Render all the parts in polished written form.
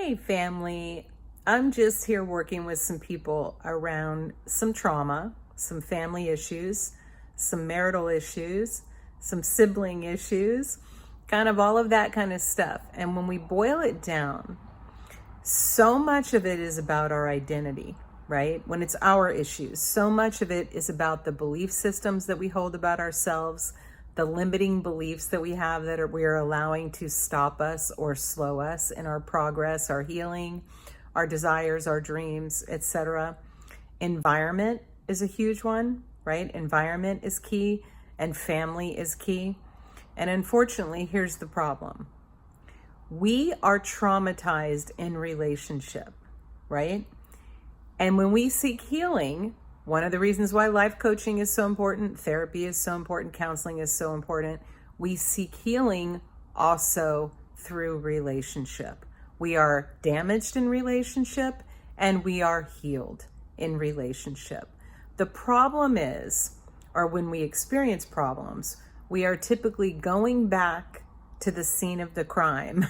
Hey family, I'm just here working with some people around some trauma, some family issues, some marital issues, some sibling issues, kind of all of that kind of stuff. And when we boil it down, so much of it is about our identity, right? When it's our issues, so much of it is about the belief systems that we hold about ourselves, the limiting beliefs that we have that we're allowing to stop us or slow us in our progress, our healing, our desires, our dreams, etc. Environment is a huge one, right? Environment is key and family is key. And unfortunately, here's the problem. We are traumatized in relationship, right? And when we seek healing, one of the reasons why life coaching is so important, therapy is so important, counseling is so important, we seek healing also through relationship. We are damaged in relationship and we are healed in relationship. The problem is, or when we experience problems, we are typically going back to the scene of the crime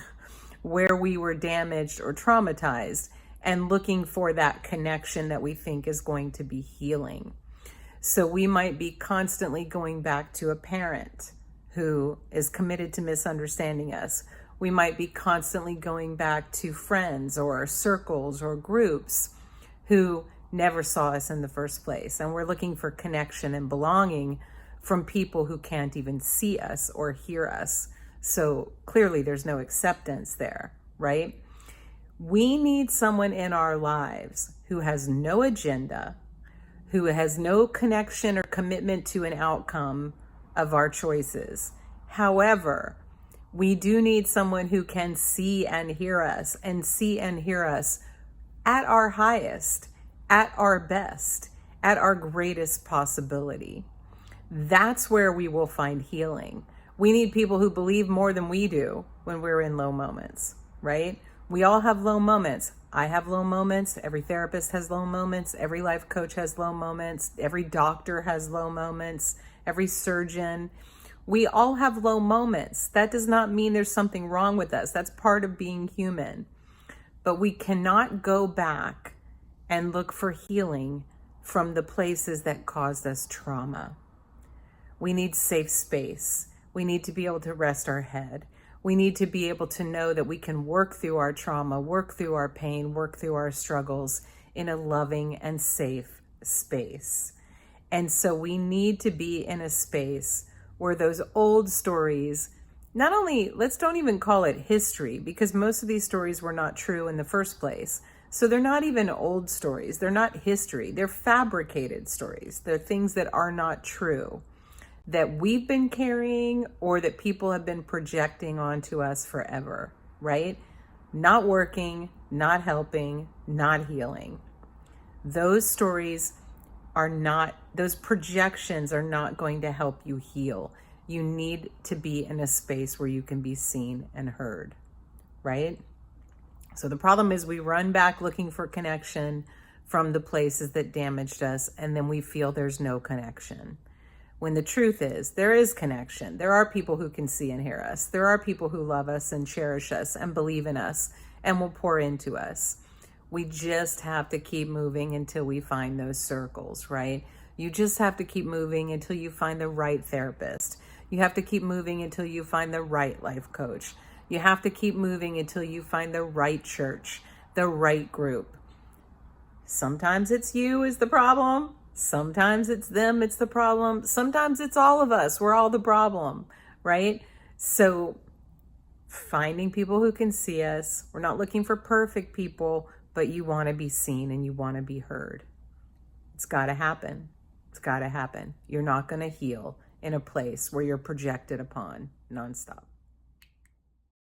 where we were damaged or traumatized and looking for that connection that we think is going to be healing. So we might be constantly going back to a parent who is committed to misunderstanding us. We might be constantly going back to friends or circles or groups who never saw us in the first place. And we're looking for connection and belonging from people who can't even see us or hear us. So clearly there's no acceptance there, right? We need someone in our lives who has no agenda, who has no connection or commitment to an outcome of our choices. However, we do need someone who can see and hear us at our highest, at our best, at our greatest possibility. That's where we will find healing. We need people who believe more than we do when we're in low moments, right? We all have low moments. I have low moments. Every therapist has low moments. Every life coach has low moments. Every doctor has low moments. Every surgeon. We all have low moments. That does not mean there's something wrong with us. That's part of being human. But we cannot go back and look for healing from the places that caused us trauma. We need safe space. We need to be able to rest our head. We need to be able to know that we can work through our trauma, work through our pain, work through our struggles in a loving and safe space. And so we need to be in a space where those old stories, not only, don't even call it history, because most of these stories were not true in the first place. So they're not even old stories. They're not history. They're fabricated stories. They're things that are not true, that we've been carrying or that people have been projecting onto us forever, right? Not working, not helping, not healing. Those stories are not, those projections are not going to help you heal. You need to be in a space where you can be seen and heard, right? So the problem is we run back looking for connection from the places that damaged us, and then we feel there's no connection. When the truth is, there is connection. There are people who can see and hear us. There are people who love us and cherish us and believe in us and will pour into us. We just have to keep moving until we find those circles, right? You just have to keep moving until you find the right therapist. You have to keep moving until you find the right life coach. You have to keep moving until you find the right church, the right group. Sometimes it's you is the problem. Sometimes it's them, it's the problem. Sometimes it's all of us. We're all the problem, right? So finding people who can see us. We're not looking for perfect people, but you want to be seen and you want to be heard. It's got to happen. It's got to happen. You're not going to heal in a place where you're projected upon nonstop.